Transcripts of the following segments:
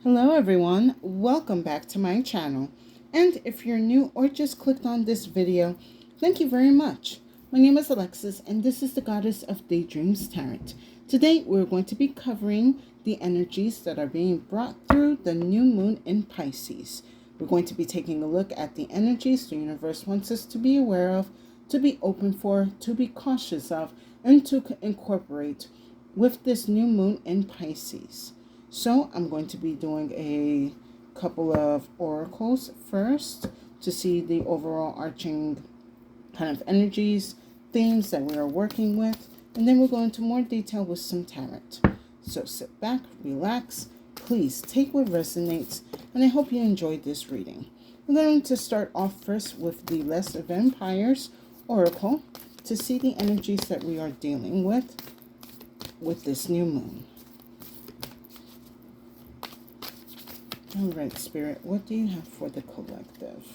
Hello everyone, welcome back to my channel. And if you're new or just clicked on this video, thank you very much. My name is Alexis and this is the Goddess of Daydreams Tarot. Today we're going to be covering the energies that are being brought through the new moon in Pisces. We're going to be taking a look at the energies the universe wants us to be aware of, to be open for, to be cautious of, and to incorporate with this new moon in Pisces. So I'm going to be doing a couple of oracles first to see the overall arching kind of energies, themes that we are working with, and then we'll go into more detail with some tarot. So sit back, relax, please take what resonates, and I hope you enjoyed this reading. We're going to start off first with the Less of Empires oracle to see the energies that we are dealing with this new moon. All right, Spirit, what do you have for the collective?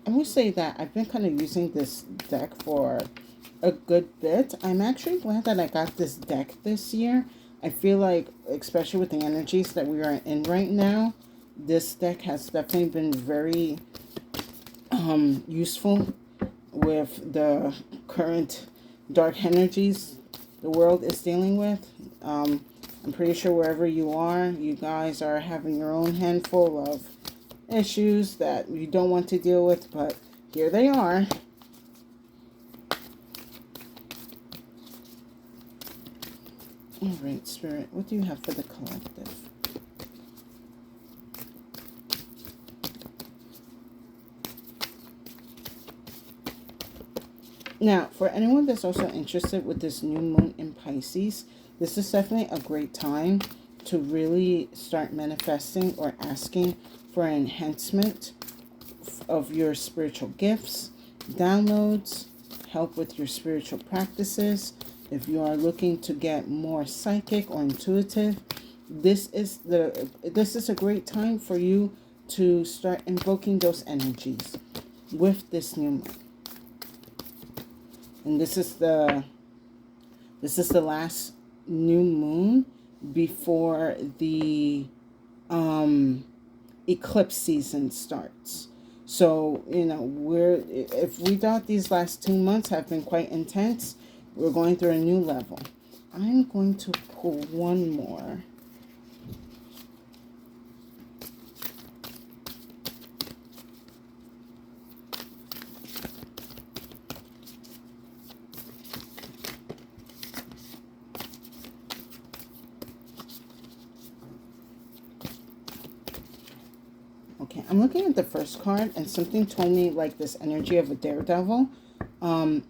I will say that I've been kind of using this deck for a good bit. I'm actually glad that I got this deck this year. I feel like, especially with the energies that we are in right now, this deck has definitely been very useful with the current dark energies the world is dealing with. I'm pretty sure wherever you are, you guys are having your own handful of issues that you don't want to deal with, but here they are. All right, Spirit, what do you have for the collective? Now, for anyone that's also interested with this new moon in Pisces, this is definitely a great time to really start manifesting or asking for an enhancement of your spiritual gifts, downloads, help with your spiritual practices. If you are looking to get more psychic or intuitive, this is a great time for you to start invoking those energies with this new moon. And this is the last new moon before the eclipse season starts. So, if we thought these last 2 months have been quite intense, we're going through a new level. I'm going to pull one more. Okay, I'm looking at the first card and something told me like this energy of a daredevil.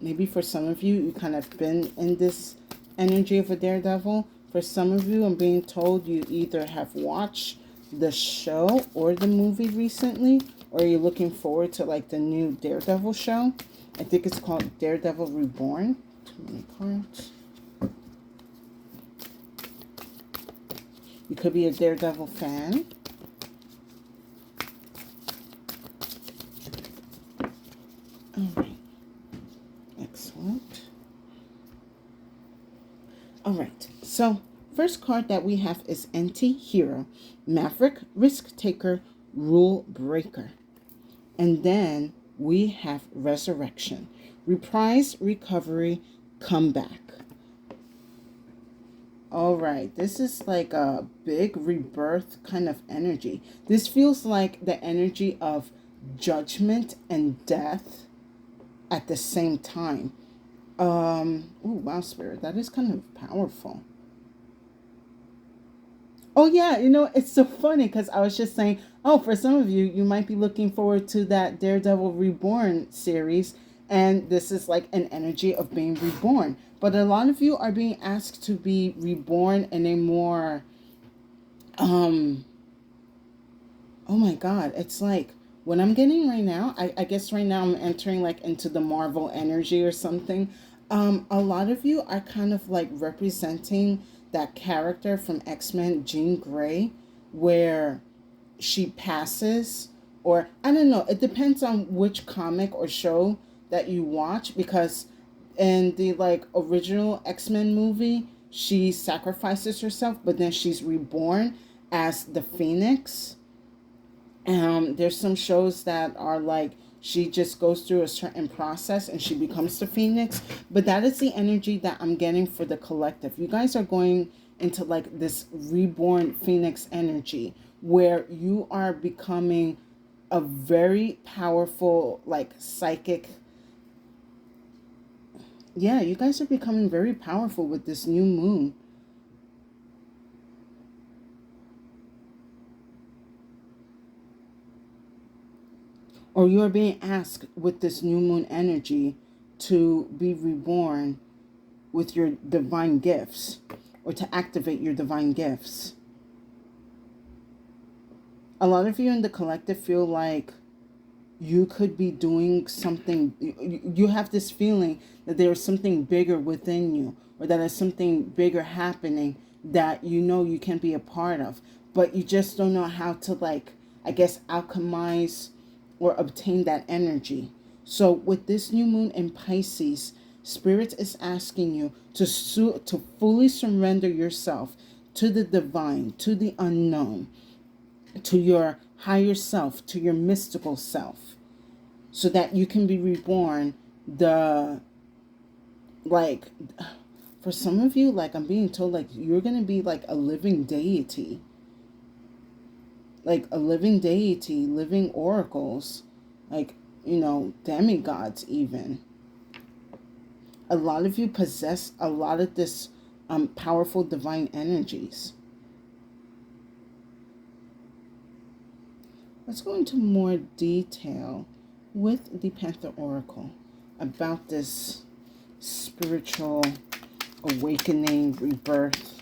Maybe for some of you, you kind of been in this energy of a daredevil. For some of you, I'm being told you either have watched the show or the movie recently, or you're looking forward to like the new Daredevil show. I think it's called Daredevil Reborn. Too many cards. You could be a Daredevil fan. All right. Excellent. All right. So, first card that we have is Anti-Hero, Maverick, Risk Taker, Rule Breaker. And then we have Resurrection, Reprise, Recovery, Comeback. All right. This is like a big rebirth kind of energy. This feels like the energy of judgment and death at the same time. Oh wow, Spirit, that is kind of powerful. Oh yeah, it's so funny because I was just saying, oh, for some of you, you might be looking forward to that Daredevil Reborn series, and this is like an energy of being reborn. But a lot of you are being asked to be reborn in a more oh my God, it's like what I'm getting right now, I guess right now I'm entering like into the Marvel energy or something. A lot of you are kind of like representing that character from X-Men, Jean Grey, where she passes Or I don't know, it depends on which comic or show that you watch, because in the like original X-Men movie, she sacrifices herself, but then she's reborn as the Phoenix. There's some shows that are like she just goes through a certain process and she becomes the Phoenix. But that is the energy that I'm getting for the collective. You guys are going into like this reborn Phoenix energy where you are becoming a very powerful, like, psychic. Yeah, you guys are becoming very powerful with this new moon. Or you are being asked with this new moon energy to be reborn with your divine gifts, or to activate your divine gifts. A lot of you in the collective feel like you could be doing something. You have this feeling that there is something bigger within you, or that is something bigger happening that you know you can be a part of, but you just don't know how to, like, I guess, alchemize or obtain that energy. So with this new moon in Pisces, Spirit is asking you to fully surrender yourself to the divine, to the unknown, to your higher self, to your mystical self, so that you can be reborn. The, like, for some of you, like, I'm being told, like, you're going to be like a living deity, like a living deity, living oracles, like, demigods even. A lot of you possess a lot of this powerful divine energies. Let's go into more detail with the Panther Oracle about this spiritual awakening, rebirth.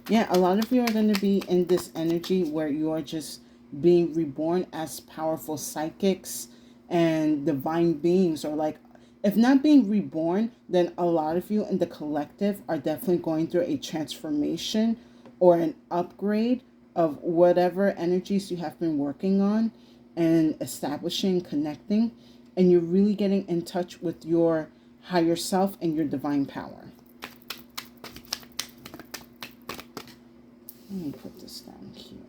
Yeah, a lot of you are going to be in this energy where you are just being reborn as powerful psychics and divine beings, or like, if not being reborn, then a lot of you in the collective are definitely going through a transformation or an upgrade of whatever energies you have been working on and establishing, connecting, and you're really getting in touch with your higher self and your divine power. Let me put this down here.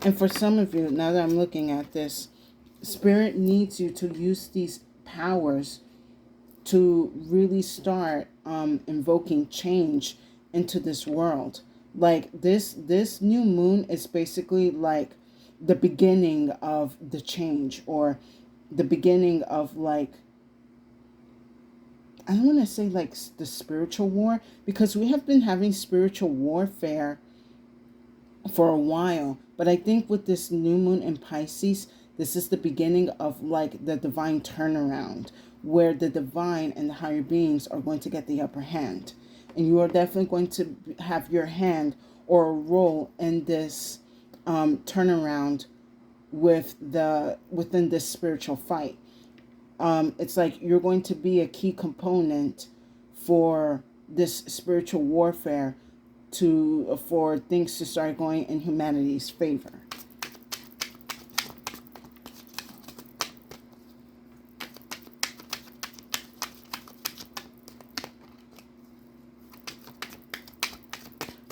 And for some of you, now that I'm looking at this, Spirit needs you to use these powers to really start invoking change into this world. Like this new moon is basically like the beginning of the change, or the beginning of, like, I don't want to say like the spiritual war, because we have been having spiritual warfare for a while, but I think with this new moon in Pisces, this is the beginning of like the divine turnaround, where the divine and the higher beings are going to get the upper hand, and you are definitely going to have your hand or a role in this turnaround within this spiritual fight. It's like you're going to be a key component for this spiritual warfare, for things to start going in humanity's favor.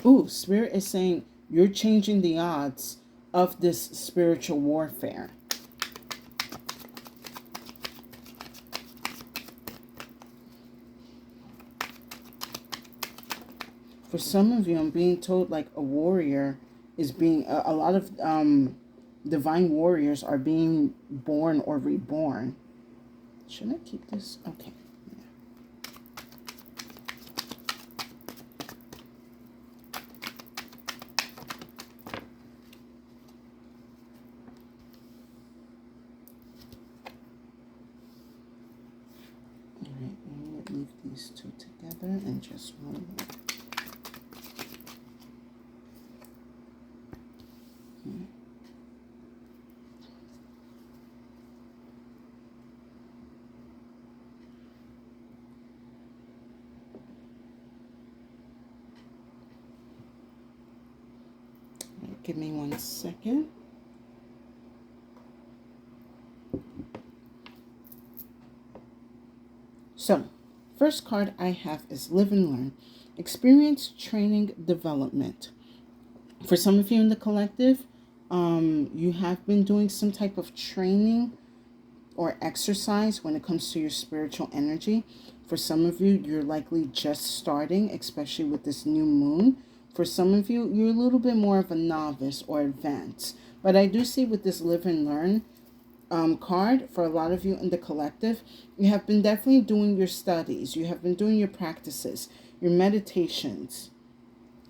Ooh, Spirit is saying you're changing the odds of this spiritual warfare. For some of you, I'm being told like a warrior is being, a lot of divine warriors are being born or reborn. Should I keep this? Okay. Alright, I'm going to leave these two together and just one more. Give me 1 second. So, first card I have is Live and Learn. Experience, training, development. For some of you in the collective, you have been doing some type of training or exercise when it comes to your spiritual energy. For some of you, you're likely just starting, especially with this new moon. For some of you, you're a little bit more of a novice or advanced. But I do see with this Live and Learn card, for a lot of you in the collective, you have been definitely doing your studies. You have been doing your practices, your meditations,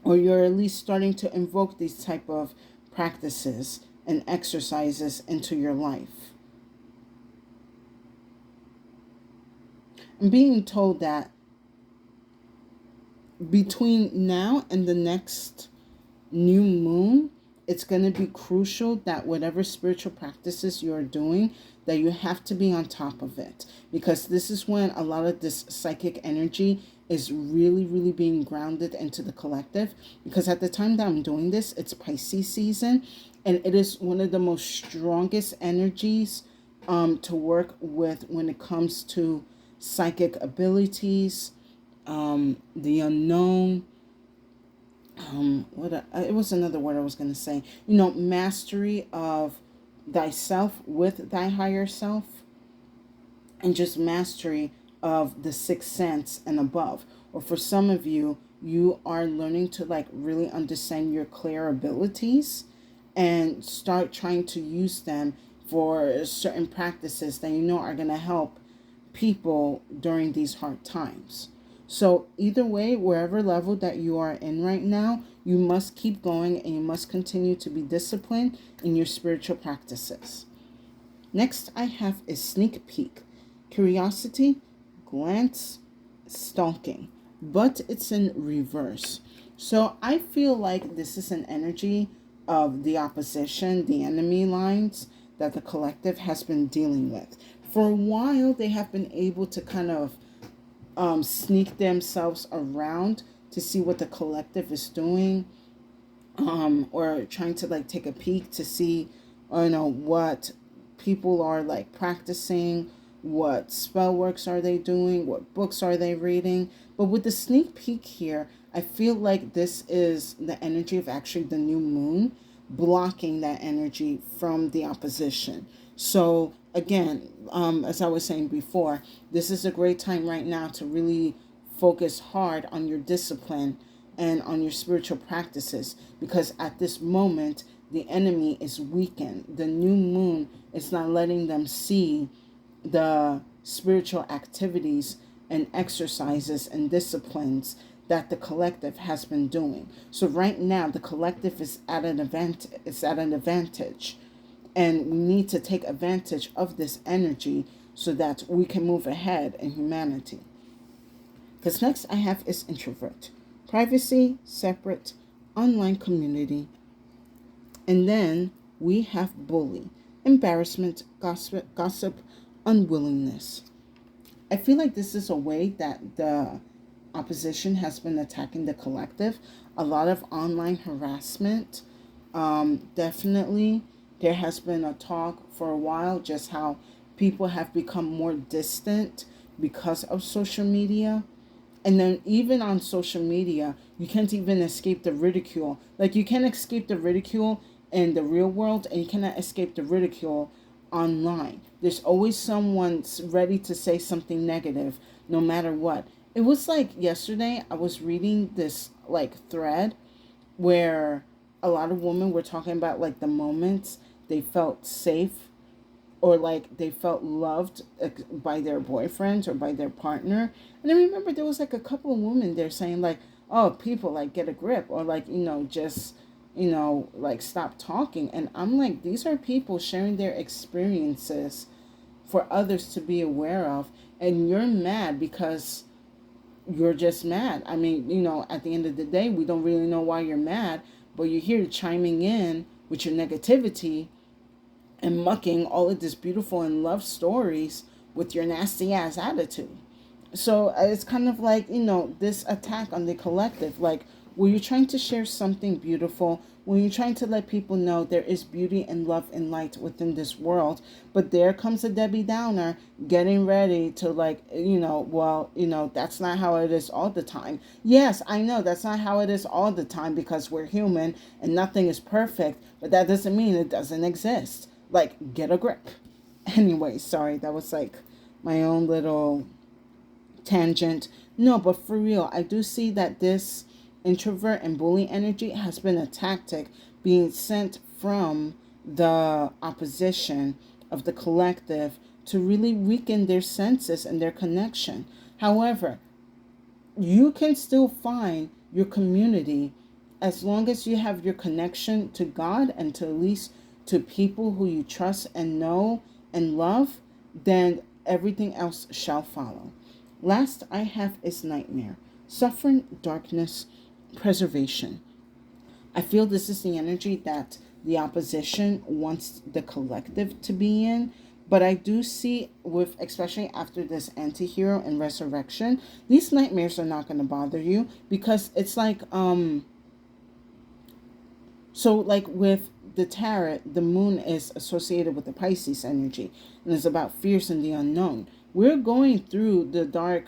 or you're at least starting to invoke these type of practices and exercises into your life. I'm being told that between now and the next new moon, it's going to be crucial that whatever spiritual practices you're doing, that you have to be on top of it, because this is when a lot of this psychic energy is really, really being grounded into the collective. Because at the time that I'm doing this, it's Pisces season, and it is one of the most strongest energies to work with when it comes to psychic abilities, the unknown. It was another word I was going to say. Mastery of thyself with thy higher self, and just mastery of the sixth sense and above. Or for some of you, you are learning to really understand your clear abilities and start trying to use them for certain practices that are going to help people during these hard times. So either way, wherever level that you are in right now, you must keep going and you must continue to be disciplined in your spiritual practices. Next I have is sneak peek, curiosity, glance, stalking, but it's in reverse. So I feel like this is an energy of the opposition, the enemy lines that the collective has been dealing with. For a while, they have been able to kind of sneak themselves around to see what the collective is doing, or trying to take a peek to see, what people are practicing, what spell works are they doing, what books are they reading. But with the sneak peek here, I feel like this is the energy of actually the new moon blocking that energy from the opposition. So again, as I was saying before, this is a great time right now to really focus hard on your discipline and on your spiritual practices, because at this moment, the enemy is weakened. The new moon is not letting them see the spiritual activities and exercises and disciplines that the collective has been doing. So right now, the collective is at an advantage. And we need to take advantage of this energy so that we can move ahead in humanity. Because next I have is introvert. Privacy, separate, online community. And then we have bully. Embarrassment, gossip, unwillingness. I feel like this is a way that the opposition has been attacking the collective. A lot of online harassment. Definitely, there has been a talk for a while just how people have become more distant because of social media. And then even on social media, you can't even escape the ridicule. You can't escape the ridicule in the real world, and you cannot escape the ridicule online. There's always someone ready to say something negative, no matter what. It was yesterday, I was reading this thread where a lot of women were talking about the moments they felt safe, or they felt loved by their boyfriends or by their partner. And I remember there was a couple of women there saying oh, people get a grip, or just stop talking. And I'm these are people sharing their experiences for others to be aware of, and you're mad because you're just mad. I mean, at the end of the day, we don't really know why you're mad, but you're here chiming in with your negativity and mucking all of this beautiful and love stories with your nasty ass attitude. So it's kind of this attack on the collective. Were you trying to share something beautiful? when you're trying to let people know there is beauty and love and light within this world. But there comes a Debbie Downer getting ready to, like, well, that's not how it is all the time. Yes, I know that's not how it is all the time, because we're human and nothing is perfect, but that doesn't mean it doesn't exist. Like, get a grip. Anyway, sorry, that was like my own little tangent. No, but for real, I do see that this introvert and bully energy has been a tactic being sent from the opposition of the collective to really weaken their senses and their connection. However, you can still find your community as long as you have your connection to God and to at least to people who you trust and know and love, then everything else shall follow. Last I have is nightmare, suffering, darkness, preservation. I feel this is the energy that the opposition wants the collective to be in. But I do see, with especially after this anti-hero and resurrection, these nightmares are not going to bother you, because it's like so, like with the tarot, the moon is associated with the Pisces energy, and it's about fears and the unknown. We're going through the dark,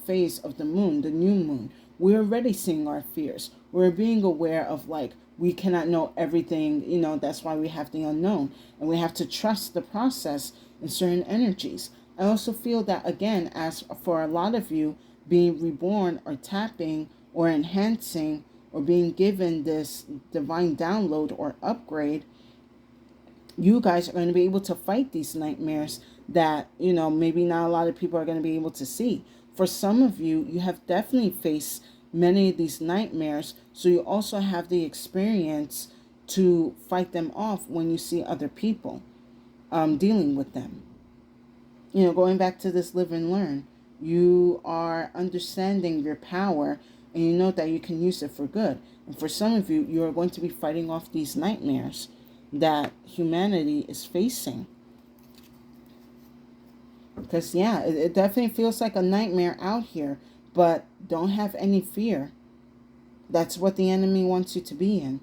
phase of the moon, the new moon. We're already seeing our fears. We're being aware of, like, we cannot know everything, that's why we have the unknown. And we have to trust the process in certain energies. I also feel that, again, as for a lot of you, being reborn or tapping or enhancing or being given this divine download or upgrade, you guys are going to be able to fight these nightmares that, maybe not a lot of people are going to be able to see. For some of you, you have definitely faced many of these nightmares, so you also have the experience to fight them off when you see other people dealing with them. Going back to this live and learn, you are understanding your power, and you know that you can use it for good. And for some of you, you are going to be fighting off these nightmares that humanity is facing. Because, yeah, it definitely feels like a nightmare out here, but don't have any fear. That's what the enemy wants you to be in.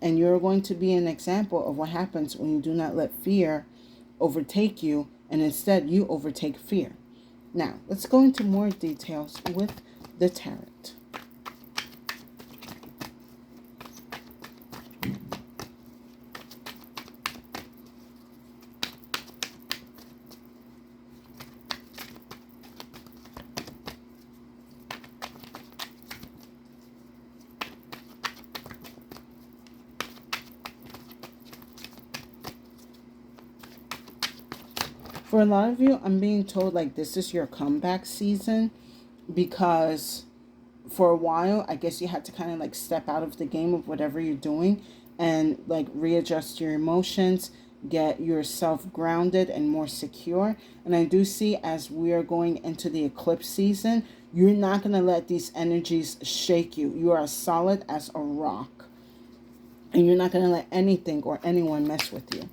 And you're going to be an example of what happens when you do not let fear overtake you, and instead you overtake fear. Now, let's go into more details with the tarot. For a lot of you, I'm being told, like, this is your comeback season, because for a while, I guess you had to kind of, like, step out of the game of whatever you're doing and, like, readjust your emotions, get yourself grounded and more secure. And I do see, as we are going into the eclipse season, you're not going to let these energies shake you. You are as solid as a rock, and you're not going to let anything or anyone mess with you.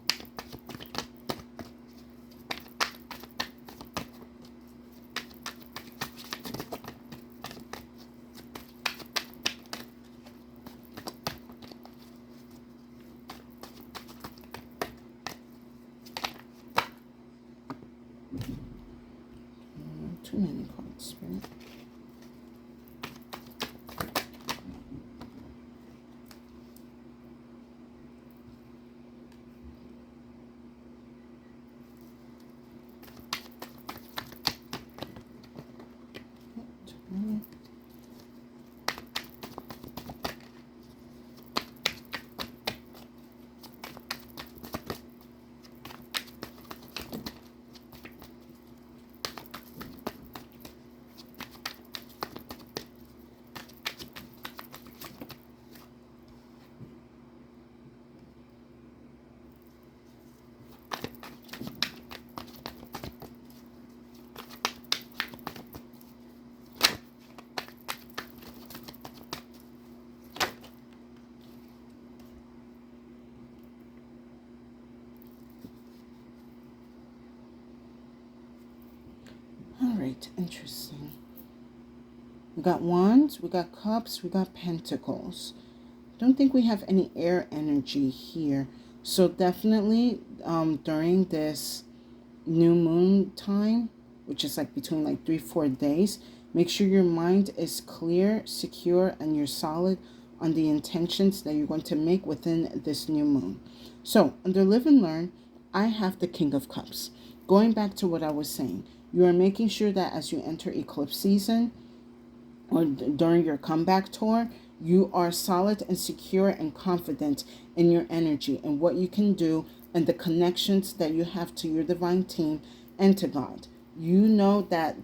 Too many cards, Spirit. All right, interesting. We got wands, we got cups, we got pentacles. don't think we have any air energy here. So definitely during this new moon time, which is like between like 3-4 days, make sure your mind is clear, secure, and you're solid on the intentions that you're going to make within this new moon. So under live and learn, I have the King of Cups. Going back to what I was saying, you are making sure that as you enter eclipse season or during your comeback tour, you are solid and secure and confident in your energy and what you can do and the connections that you have to your divine team and to God. You know that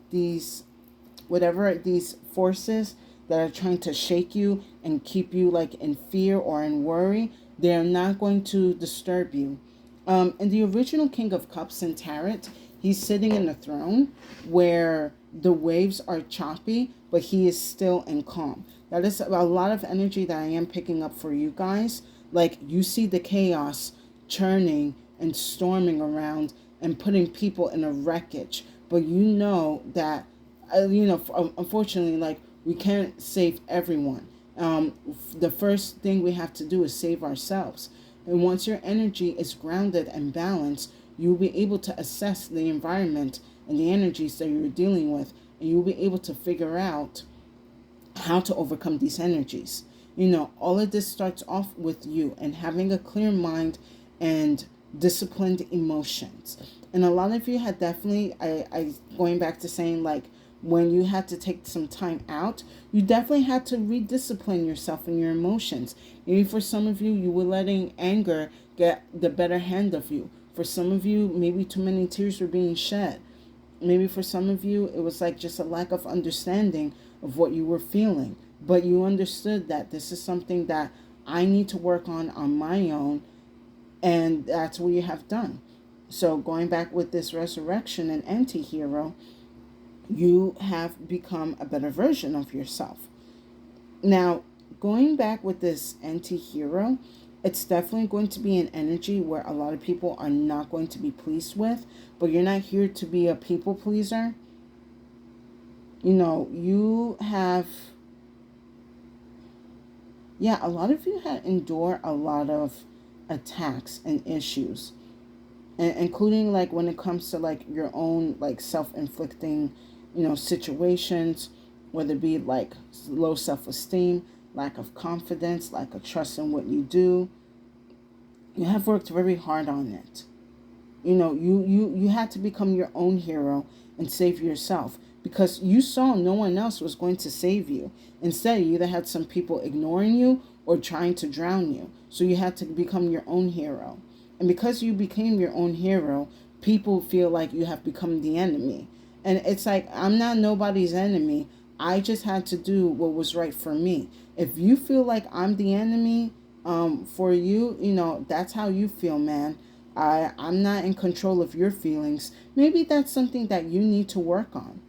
whatever these forces that are trying to shake you and keep you like in fear or in worry, they're not going to disturb you. In the original King of Cups in Tarot, he's sitting in a throne where the waves are choppy, but he is still and calm. That is a lot of energy that I am picking up for you guys. Like you see the chaos churning and storming around and putting people in a wreckage, but you know that unfortunately, like we can't save everyone. The first thing we have to do is save ourselves. And once your energy is grounded and balanced, you'll be able to assess the environment and the energies that you're dealing with, and you'll be able to figure out how to overcome these energies. All of this starts off with you and having a clear mind and disciplined emotions. And a lot of you had definitely, I going back to saying like, when you had to take some time out, you definitely had to rediscipline yourself and your emotions. Maybe for some of you, you were letting anger get the better hand of you. For some of you, maybe too many tears were being shed. Maybe for some of you, it was like just a lack of understanding of what you were feeling. But you understood that this is something that I need to work on my own. And that's what you have done. So going back with this resurrection and anti-hero, you have become a better version of yourself. Now, going back with this anti-hero, it's definitely going to be an energy where a lot of people are not going to be pleased with, but you're not here to be a people pleaser. You have, a lot of you had endured a lot of attacks and issues, and including like when it comes to like your own like self-inflicting situations, whether it be like low self-esteem, lack of confidence, lack of trust in what you do. You have worked very hard on it. You had to become your own hero and save yourself because you saw no one else was going to save you. Instead, you either had some people ignoring you or trying to drown you. So you had to become your own hero. And because you became your own hero, people feel like you have become the enemy. And it's like, I'm not nobody's enemy. I just had to do what was right for me. If you feel like I'm the enemy for you, that's how you feel, man. I'm not in control of your feelings. Maybe that's something that you need to work on.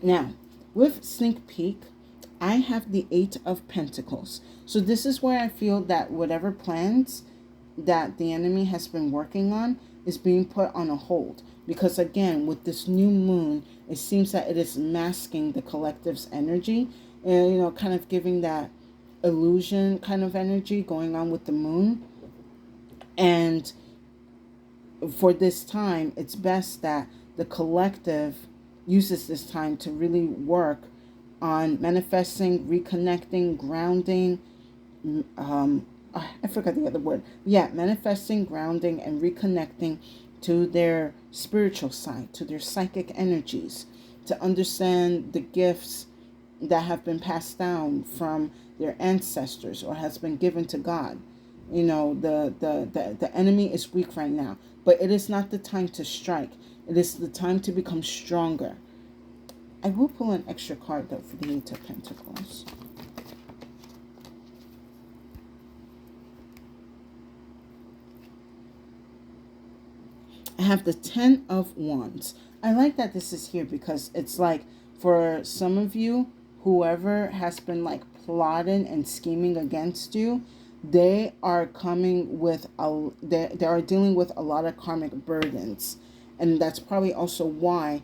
Now, with sneak peek, I have the 8 of Pentacles. So this is where I feel that whatever plans that the enemy has been working on is being put on a hold. Because again, with this new moon, it seems that it is masking the collective's energy and, kind of giving that illusion kind of energy going on with the moon. And for this time, it's best that the collective uses this time to really work on manifesting, reconnecting, grounding. I forgot the other word. Yeah, manifesting, grounding, and reconnecting to their spiritual side, to their psychic energies, to understand the gifts that have been passed down from their ancestors or has been given to God. The enemy is weak right now, but it is not the time to strike. It is the time to become stronger. I will pull an extra card though for the 8 of Pentacles. I have the 10 of Wands. I like that this is here because it's like for some of you, whoever has been like plotting and scheming against you, they are coming with they are dealing with a lot of karmic burdens, and that's probably also why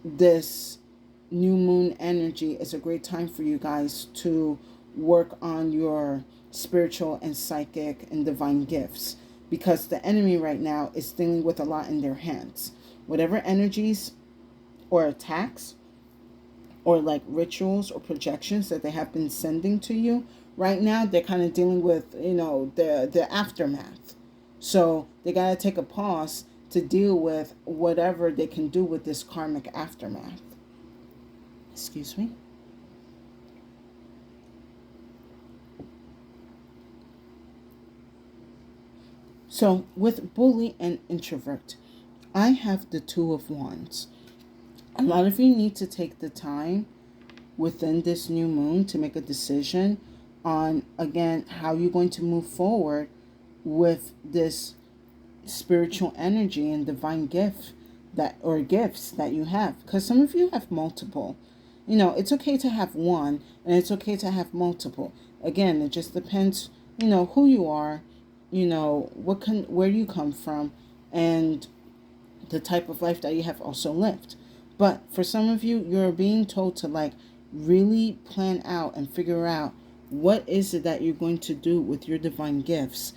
this new moon energy is a great time for you guys to work on your spiritual and psychic and divine gifts, because the enemy right now is dealing with a lot in their hands. Whatever energies or attacks or like rituals or projections that they have been sending to you right now, they're kind of dealing with, the aftermath. So they got to take a pause to deal with whatever they can do with this karmic aftermath. Excuse me. So with bully and introvert, I have the Two of Wands. A lot of you need to take the time within this new moon to make a decision on, again, how you're going to move forward with this spiritual energy and divine gift that, or gifts that you have, because some of you have multiple. It's okay to have one, and it's okay to have multiple. Again, it just depends, who you are, where you come from, and the type of life that you have also lived. But for some of you, you're being told to like really plan out and figure out what is it that you're going to do with your divine gifts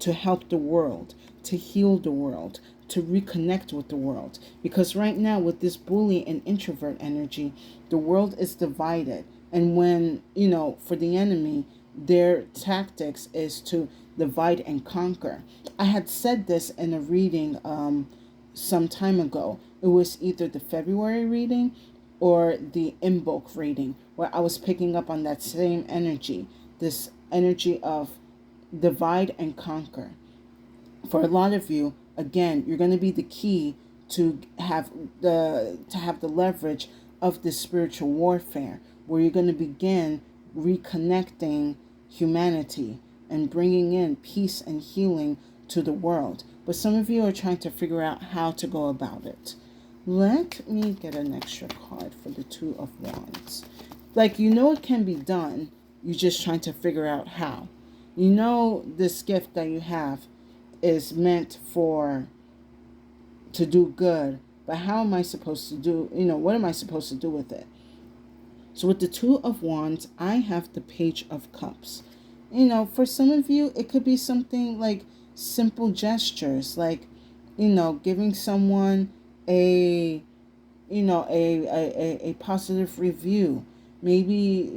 to help the world, to heal the world, to reconnect with the world. Because right now with this bully and introvert energy, the world is divided. And when, for the enemy, their tactics is to divide and conquer. I had said this in a reading some time ago. It was either the February reading or the Imbolc reading, where I was picking up on that same energy, this energy of divide and conquer. For a lot of you, again, you're going to be the key to have the leverage of this spiritual warfare, where you're going to begin reconnecting humanity and bringing in peace and healing to the world. But some of you are trying to figure out how to go about it. Let me get an extra card for the Two of Wands. Like, it can be done. You're just trying to figure out how. This gift that you have is meant to do good. But how am I supposed to do, what am I supposed to do with it? So with the Two of Wands, I have the Page of Cups. For some of you, it could be something like simple gestures, like, giving someone a positive review. Maybe,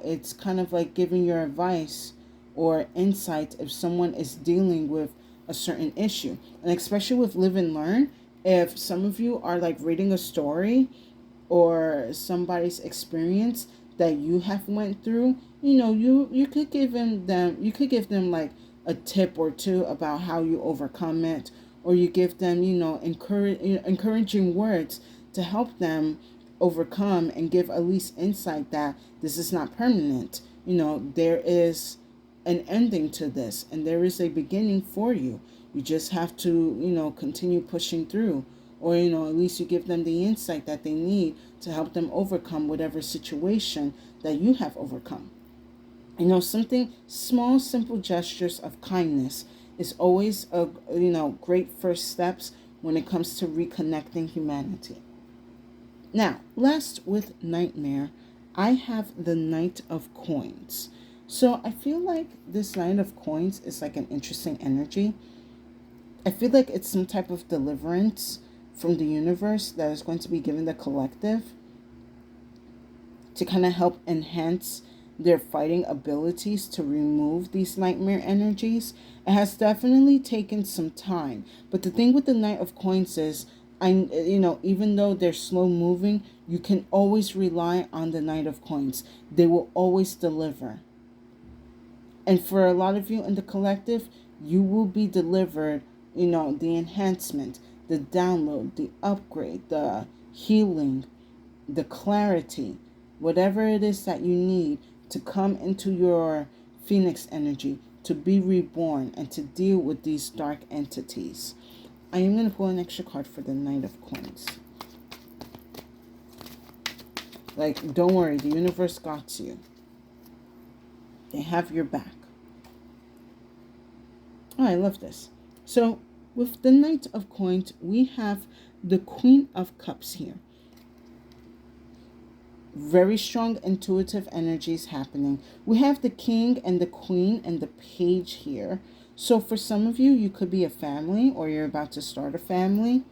it's kind of like giving your advice or insight if someone is dealing with a certain issue. And especially with Live and Learn, if some of you are like reading a story or somebody's experience that you have went through, you could give them like a tip or two about how you overcome it, or you give them, encouraging words to help them overcome and give at least insight that this is not permanent. There is an ending to this and there is a beginning for you. You just have to, continue pushing through, or, at least you give them the insight that they need to help them overcome whatever situation that you have overcome. Something small, simple gestures of kindness is always a, great first steps when it comes to reconnecting humanity. Now, last with Nightmare, I have the Knight of Coins. So I feel like this Knight of Coins is like an interesting energy. I feel like it's some type of deliverance from the universe that is going to be given the collective to kind of help enhance their fighting abilities to remove these nightmare energies. It has definitely taken some time. But the thing with the Knight of Coins is, even though they're slow moving, you can always rely on the Knight of Coins. They will always deliver. And for a lot of you in the collective, you will be delivered, the enhancement, the download, the upgrade, the healing, the clarity, whatever it is that you need to come into your Phoenix energy, to be reborn and to deal with these dark entities. I am going to pull an extra card for the Knight of Coins. Like, don't worry, the universe got you. They have your back. Oh, I love this. So, with the Knight of Coins, we have the Queen of Cups here. Very strong intuitive energies happening. We have the king and the queen and the page here. So for some of you, you could be a family or you're about to start a family.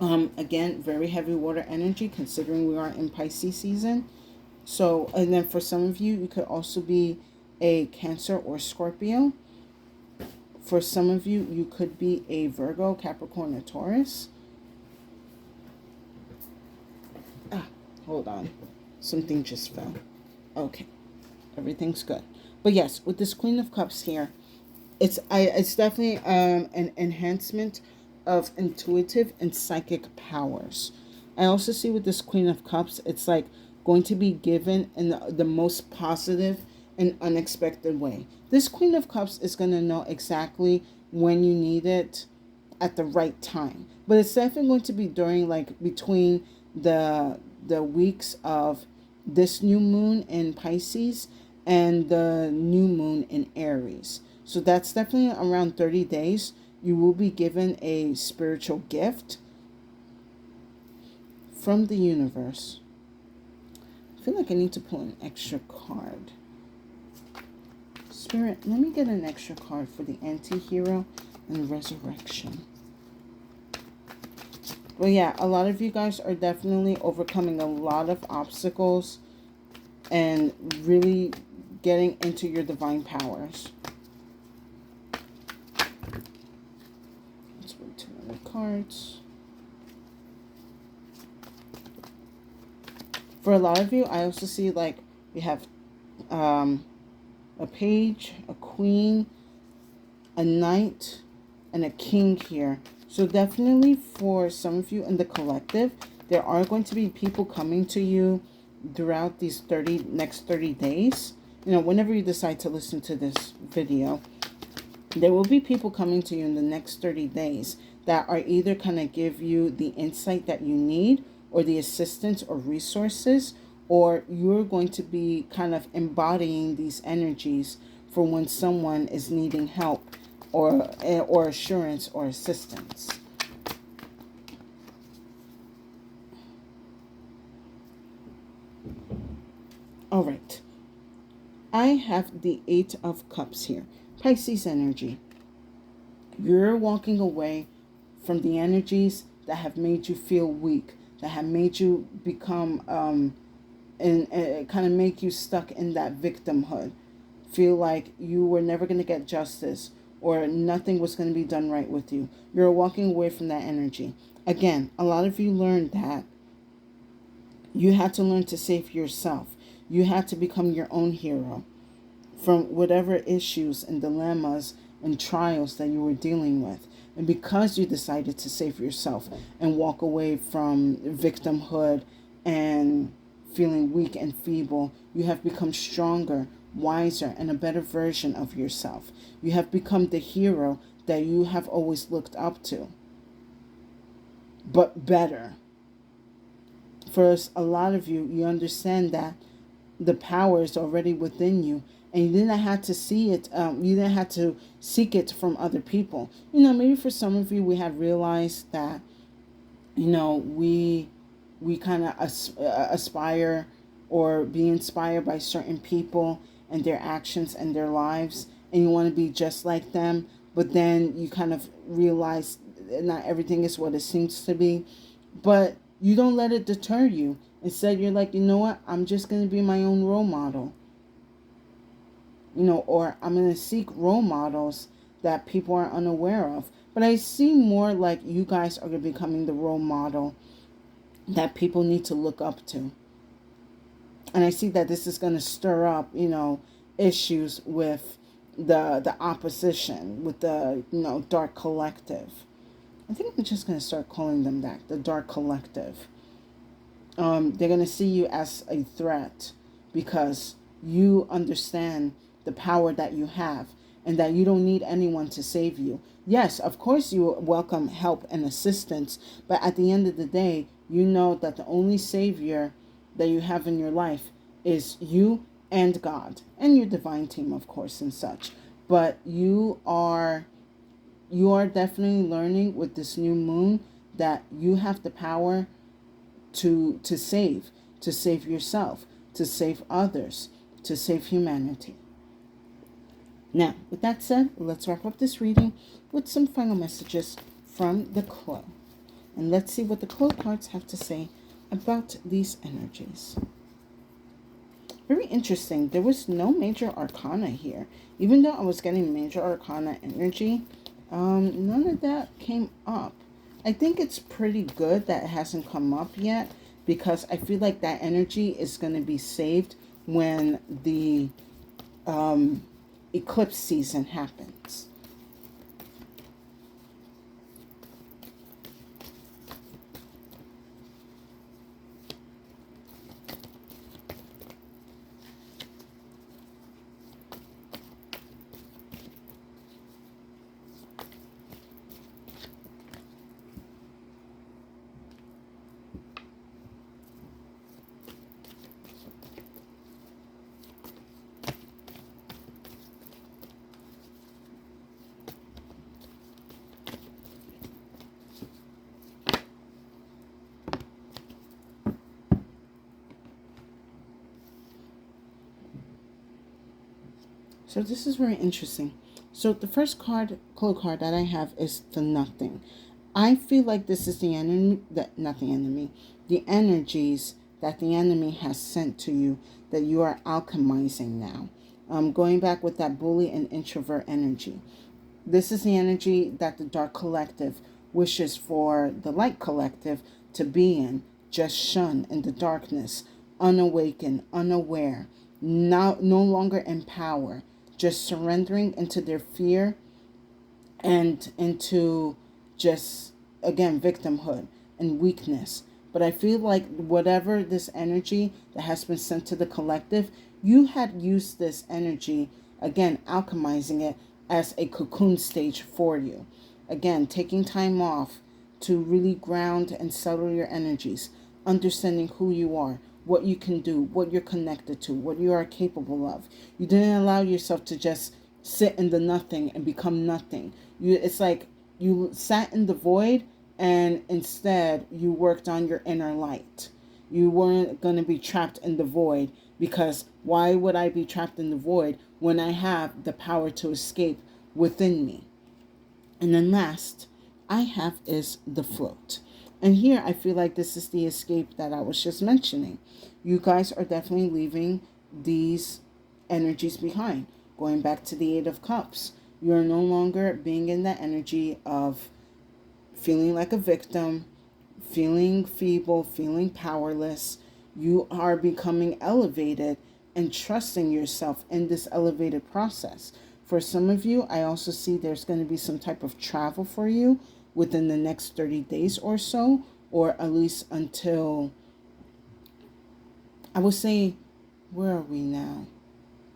Again, very heavy water energy considering we are in Pisces season. So, and then for some of you, you could also be a Cancer or Scorpio. For some of you, you could be a Virgo, Capricorn, or Taurus. Hold on. Something just fell. Okay. Everything's good. But yes, with this Queen of Cups here, it's definitely an enhancement of intuitive and psychic powers. I also see with this Queen of Cups, it's like going to be given in the most positive and unexpected way. This Queen of Cups is going to know exactly when you need it at the right time. But it's definitely going to be during, like, between the weeks of this new moon in Pisces and the new moon in Aries. So that's definitely around 30 days. You will be given a spiritual gift from the universe. I feel like I need to pull an extra card. Spirit, let me get an extra card for the anti-hero and resurrection. Well, yeah, a lot of you guys are definitely overcoming a lot of obstacles and really getting into your divine powers. Let's wait 200 cards. For a lot of you, I also see, like, we have a page, a queen, a knight, and a king here. So definitely for some of you in the collective, there are going to be people coming to you throughout these next 30 days. You know, whenever you decide to listen to this video, there will be people coming to you in the next 30 days that are either kind of give you the insight that you need or the assistance or resources, or you're going to be kind of embodying these energies for when someone is needing help or assurance or assistance. All right. I have the Eight of Cups here. Pisces energy. You're walking away from the energies that have made you feel weak, that have made you become and kind of make you stuck in that victimhood. Feel like you were never going to get justice or nothing was going to be done right with you. You're walking away from that energy. Again, a lot of you learned that you had to learn to save yourself. You had to become your own hero from whatever issues and dilemmas and trials that you were dealing with. And because you decided to save yourself and walk away from victimhood and feeling weak and feeble, you have become stronger, wiser, and a better version of yourself. You have become the hero that you have always looked up to, but better. For a lot of you, you understand that the power is already within you, and you didn't have to see it. You didn't have to seek it from other people. You know, maybe for some of you, we have realized that, you know, we kind of aspire or be inspired by certain people and their actions and their lives, and you want to be just like them, but then you kind of realize not everything is what it seems to be, but you don't let it deter you. Instead, you're like, you know what, I'm just going to be my own role model. You know, or I'm going to seek role models that people are unaware of. But I see more like you guys are becoming the role model that people need to look up to. And I see that this is going to stir up, you know, issues with the opposition, with the, you know, dark collective. I think I'm just going to start calling them that, the dark collective. They're going to see you as a threat because you understand the power that you have and that you don't need anyone to save you. Yes, of course you welcome help and assistance, but at the end of the day, you know that the only savior that you have in your life is you and God and your divine team, of course, and such. But you are definitely learning with this new moon that you have the power to save. to save yourself, to save others, to save humanity. Now, with that said, let's wrap up this reading with some final messages from the Crow. And let's see what the Crow cards have to say about these energies. Very interesting. There was no major arcana here. Even though I was getting major arcana energy, none of that came up. I think it's pretty good that it hasn't come up yet, because I feel like that energy is going to be saved when the eclipse season happens. So this is very interesting. So the first clue card that I have is the Nothing. I feel like this is the enemy, the energies that the enemy has sent to you that you are alchemizing now. Going back with that bully and introvert energy. This is the energy that the Dark Collective wishes for the Light Collective to be in, just shun in the darkness, unawakened, unaware, no longer in power, just surrendering into their fear and into just, again, victimhood and weakness. But I feel like whatever this energy that has been sent to the collective, you had used this energy, again, alchemizing it as a cocoon stage for you. Again, taking time off to really ground and settle your energies, understanding who you are, what you can do, what you're connected to, what you are capable of. You didn't allow yourself to just sit in the nothing and become nothing. It's like you sat in the void and instead you worked on your inner light. You weren't going to be trapped in the void, because why would I be trapped in the void when I have the power to escape within me? And then last I have is the Float. And here I feel like this is the escape that I was just mentioning. You guys are definitely leaving these energies behind. Going back to the Eight of Cups. You're no longer being in that energy of feeling like a victim, feeling feeble, feeling powerless. You are becoming elevated and trusting yourself in this elevated process. For some of you, I also see there's going to be some type of travel for you within the next 30 days or so, or at least until, I would say, where are we now?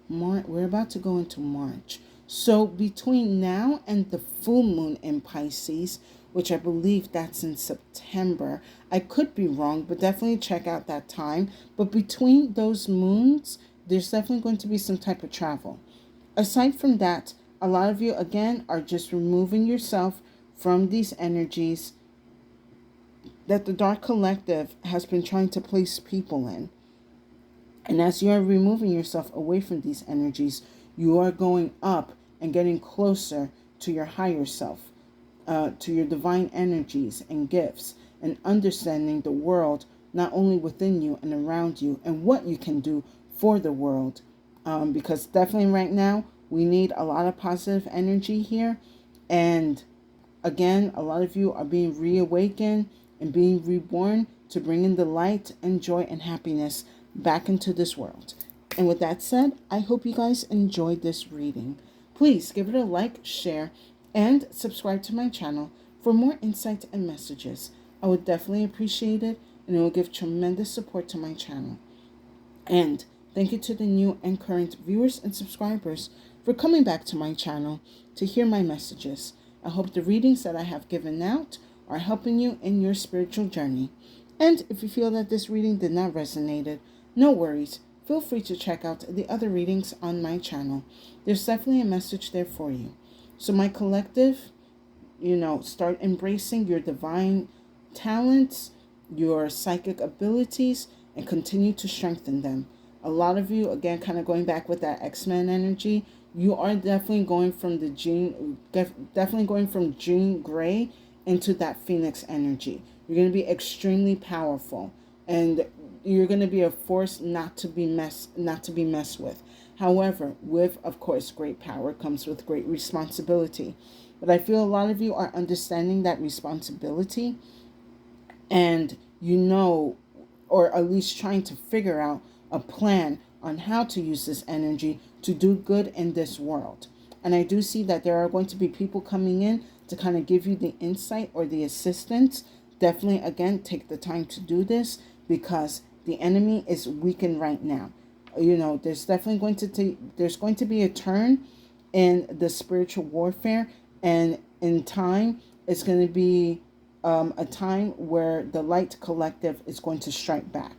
We're about to go into March. So between now and the full moon in Pisces, which I believe that's in September, I could be wrong, but definitely check out that time. But between those moons, there's definitely going to be some type of travel. Aside from that, a lot of you, again, are just removing yourself from these energies that the Dark Collective has been trying to place people in. And as you are removing yourself away from these energies, you are going up and getting closer to your higher self, to your divine energies and gifts, and understanding the world not only within you and around you, and what you can do for the world. Because definitely right now, we need a lot of positive energy here. And again, a lot of you are being reawakened and being reborn to bring in the light and joy and happiness back into this world. And with that said, I hope you guys enjoyed this reading. Please give it a like, share, and subscribe to my channel for more insight and messages. I would definitely appreciate it, and it will give tremendous support to my channel. And thank you to the new and current viewers and subscribers for coming back to my channel to hear my messages. I hope the readings that I have given out are helping you in your spiritual journey. And if you feel that this reading did not resonate, no worries. Feel free to check out the other readings on my channel. There's definitely a message there for you. So my collective, start embracing your divine talents, your psychic abilities, and continue to strengthen them. A lot of you, again, kind of going back with that X-Men energy, you are definitely going from the definitely going from Jean Grey into that Phoenix energy. You're going to be extremely powerful, and you're going to be a force not to be messed with. However, with, of course, great power comes with great responsibility. But I feel a lot of you are understanding that responsibility, and or at least trying to figure out a plan on how to use this energy to do good in this world. And I do see that there are going to be people coming in to kind of give you the insight or the assistance. Definitely, again, take the time to do this, because the enemy is weakened right now. There's definitely there's going to be a turn in the spiritual warfare, and in time, it's going to be a time where the light collective is going to strike back.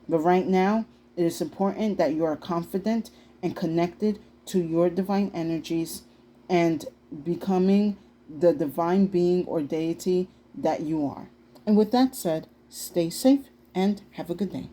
But right now, it is important that you are confident and connected to your divine energies and becoming the divine being or deity that you are. And with that said, stay safe and have a good day.